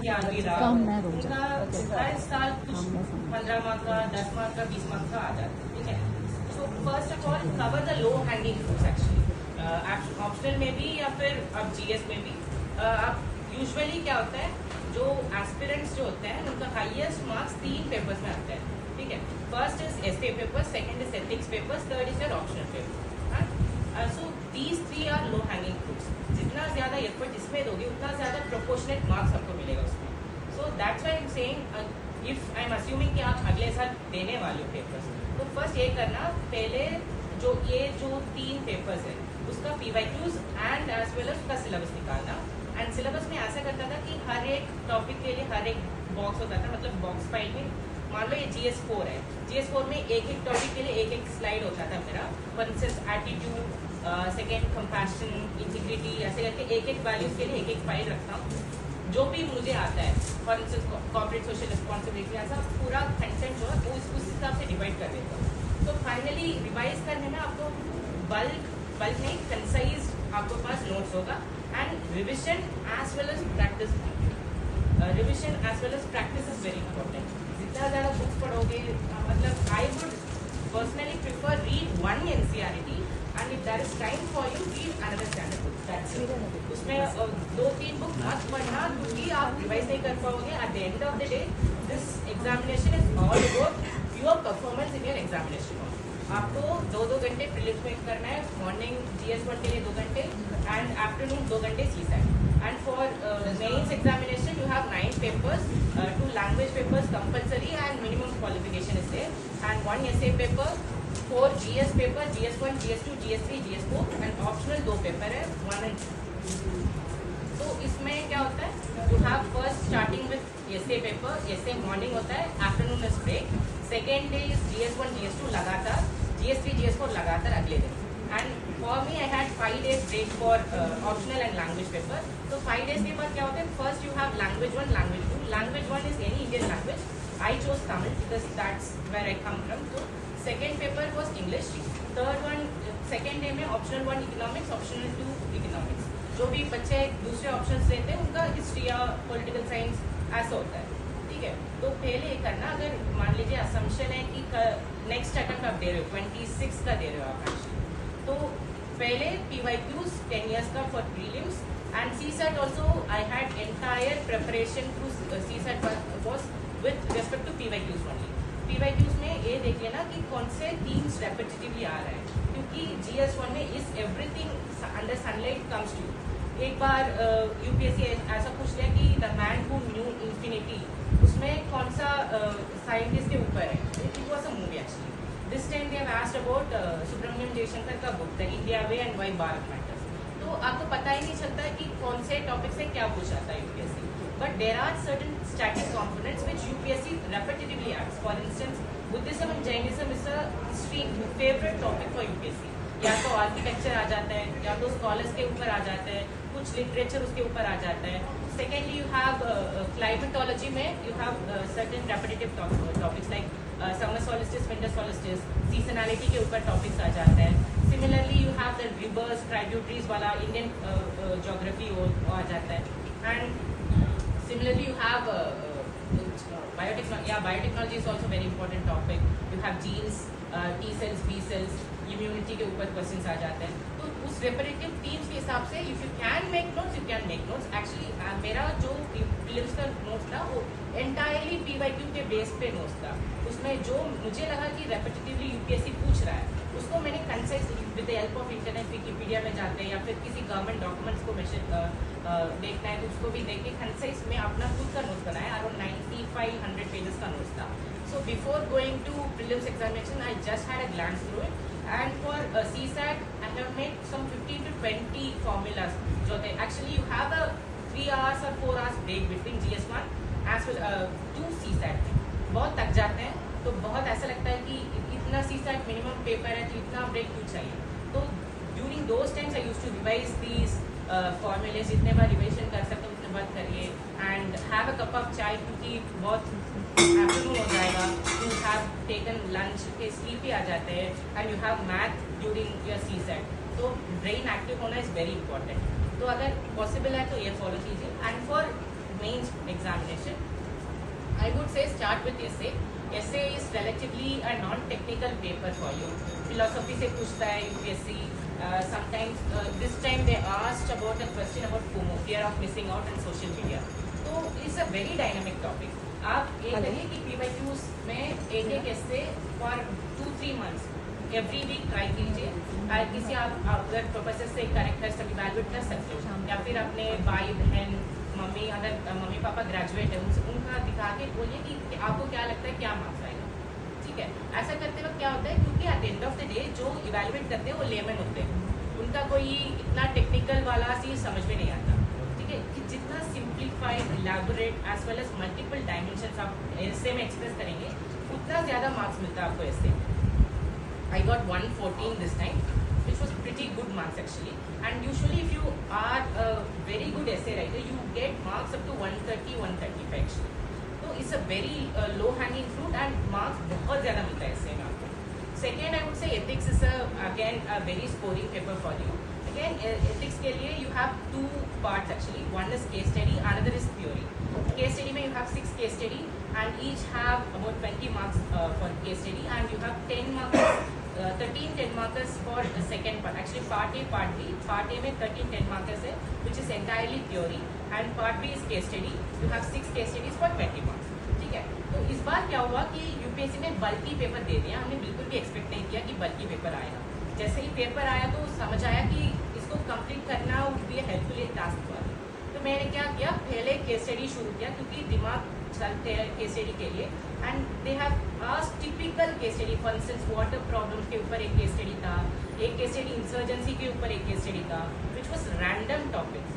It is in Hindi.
या अभी रहा उनका हर साल कुछ 15 मार्क का, 10 मार्क का, 20 मार्क का आ जाता है, ठीक है। So first of all cover the low hanging fruits actually, optional में भी या फिर अब जीएस में भी। अब यूजुअली क्या होता है, जो एस्पिरेंट्स जो होते हैं उनका हाईएस्ट मार्क्स 3 पेपर्स में आता है, ठीक है। First is essay paper, second is ethics paper, third is your optional paper. So these 3 are low hanging fruits. जितना ज्यादा एफर्ट इसमें दोगे उतना ज्यादा प्रोपोर्शनेट मार्क्स आपको मिलेगा उसमें। So that's why I am saying, if I am assuming कि आप अगले साल देने वाले हो पेपर्स, तो फर्स्ट ये करना, पहले जो 3 पेपर्स है उसका PYQs and as well as उसका सिलेबस निकालना। एंड सिलेबस में ऐसा करता था कि हर एक टॉपिक के लिए हर एक बॉक्स होता था, मतलब बॉक्स फाइल में मान लो ये GS4 है, GS4 में एक टॉपिक के लिए एक स्लाइड होता था मेरा। For instance attitude, second compassion, integrity, ऐसे करके एक वैल्यूज के लिए एक फाइल रखता हूँ। जो भी मुझे आता है, for instance corporate social responsibility, ऐसा पूरा कंटेंट जो है वो उस हिसाब से डिवाइड कर देता हूँ। तो फाइनली रिवाइज करने में आपको बल्क नहीं, कंसाइज आपके पास नोट्स होगा। And revision as well as practice, revision as well as practice is very important. जितना ज़्यादा बुक्स पढ़ोगे, मतलब I would personally prefer read one NCERT and if there is time for you read another standard book, that's it. उसमें 2-3 बुक मत पढ़ना, क्योंकि आप रिवाइज नहीं कर पाओगे। At the end of the day this examination is all about your performance in your examination. आपको 2-2 घंटे प्रीलिम्स में करना है, मॉर्निंग GS1 के लिए 2 घंटे एंड आफ्टरनून 2 घंटे CSAT। And for mains examination, you have 9 papers, 2 language papers compulsory and minimum qualification is there, and 1 essay paper, 4 GS paper, GS1, GS2, GS3, GS4, and optional 2 paper है, 1 and 2। तो इसमें क्या होता है, you have first starting with essay paper, essay morning होता है, afternoon is break, second day is GS1, GS2 लगातार, GS3, GS4 लगातार अगले दिन। And for me, I had 5 days break for optional and language paper. So 5 days के बाद क्या होता है, first you have language 1, language 2. Language 1 is any Indian language. I chose Tamil because that's where I come from. So second paper was English. Third one, second day में optional 1 economics, optional 2 economics. जो भी बच्चे दूसरे options लेते हैं उनका history या political science ऐसा होता है, ठीक है। तो पहले ये करना, अगर मान लीजिए assumption है कि next attempt आप दे रहे हो, 26 का दे रहे हो आप actually, तो पहले PYQs 10 years का for prelims and CSAT also I had entire preparation through CSAT was with respect to PYQs only। PYQs में ये देख लेना कि कौन से themes repetitively आ रहे हैं, क्योंकि GS1 में is everything under sunlight comes to you। एक बार UPSC ऐसा पूछ लिया कि the man who knew infinity, उसमें कौन सा साइंटिस्ट के ऊपर है, it was a movie actually। This time they have asked about Subramaniam Jaishankar का book the India way and why Bharat matters. तो आपको पता ही नहीं चलता है कि कौन से टॉपिक से क्या पूछा था UPSC, but there are certain static components which UPSC repetitively asks। For instance Buddhism and Jainism is a history favourite topic for UPSC। या तो आर्किटेक्चर आ जाता है, या तो स्कॉलर्स के ऊपर आ जाता है, कुछ लिटरेचर उसके ऊपर आ जाता है। सेकेंडली यू हैव क्लाइमेटोलॉजी में you have certain repetitive topics like summer solstice, winter solstice, seasonality के ऊपर टॉपिक्स आ जाते हैं। Similarly you have the rivers tributaries वाला इंडियन ज्योग्राफी आ जाता है। And similarly you have biotechnology is also very important topic. You have genes, T cells, B cells, immunity के ऊपर क्वेश्चंस आ जाते हैं। तो उस रेपरेटिव टीम्स के हिसाब से if you can make notes, you can make notes. Actually मेरा जो प्रीलिम्स का नोट्स था वो एंटायरली PYQ के बेस पे नोट्स था। उसमें जो मुझे लगा कि रेपिटेटिवली UPSC पूछ रहा है उसको मैंने concise with the help of internet, Wikipedia में जाते हैं या फिर किसी गवर्नमेंट डॉक्यूमेंट्स को देखना है तो उसको भी देख के कंसाइज में अपना खुद का नोट्स बनाया। अराउंड 95-100 पेजेस का नोट्स था। So before going to prelims examination, I just had a glance through it, and for CSAT, I have made some 15 to 20 formulas. So actually, you have a 3 hours or 4 hours break between GS1 as well to CSAT. बहुत थक जाते हैं, तो बहुत ऐसा लगता है कि इतना CSAT मिनिमम पेपर है तो इतना ब्रेक क्यों चाहिए। तो during those times, I used to revise these formulas. जितने बार रिविजन कर सकते हो उतने बार करिए, and have a cup of chai क्योंकि बहुत आफ्टरनून हो जाएगा। यू हैव टेकन लंच के स्लीपी आ जाते हैं, and you have math during your CSAT। तो ब्रेन एक्टिव होना इज़ वेरी इंपॉर्टेंट। तो अगर पॉसिबल है तो ये फॉलो कीजिए। And for mains examination, I would say start with essay. Essay is relatively a non-technical paper for you. Philosophy से पूछता है UPSC. Sometimes this time they asked about a question about FOMO, fear of missing out on social media. तो it's a very dynamic topic. आप ये करिए कि PYQs में एक essay for 2-3 months every week try कीजिए. किसी आप अगर प्रोफेसर से करेक्ट है तब इवैल्यूएट कर सकते हो, या फिर अपने भाई बहन मम्मी, अगर मम्मी पापा ग्रेजुएट है उनका दिखा के बोलिए कि आपको क्या लगता है क्या मार्क्स आएगा. ठीक है, ऐसा करते वक्त क्या होता है, क्योंकि at the end of the day जो इवैल्यूएट करते हैं वो लेमन होते हैं, उनका कोई इतना टेक्निकल वाला चीज समझ में नहीं आता. ठीक है, कि जितना simplified, elaborate as well as multiple dimensions आप एसे में एक्सप्रेस करेंगे उतना ज़्यादा मार्क्स मिलता है आपको एसे. I got 114 this time, which was pretty good marks actually. And usually if you are a very good essay writer, you get marks up to 130, 135 actually. So it's a very low hanging fruit and marks बहुत ज़्यादा मिलता है essay में आपको. Second, I would say ethics is again a very scoring paper for you. Again, ethics के लिए you have two parts actually. One is case study, another is theory. Case study में you have 6 case study and each have about 20 marks for case study, and you have 10 marks, 13 10 markers for the second part. Actually part A, part B. Part A में 13 10 markers है, which is entirely theory, and part B is case study. You have 6 case studies for 20 marks. ठीक है, तो इस बार क्या हुआ कि यूपीएससी ने बल्कि पेपर दे दिया. हमने बिल्कुल भी एक्सपेक्ट नहीं किया कि बल्कि पेपर आएगा. जैसे ही पेपर आया तो समझ आया कि इसको कंप्लीट करना वुड बी हेल्पफुल टास्क हुआ. तो मैंने क्या किया, पहले केस स्टडी शुरू किया क्योंकि दिमाग चलते हैं केस स्टडी के लिए. And they have asked typical case study. For instance water problem के ऊपर एक केस स्टडी था, एक केस स्टडी इंसर्जेंसी के ऊपर एक केस स्टडी था, विच वाज रैंडम टॉपिक्स.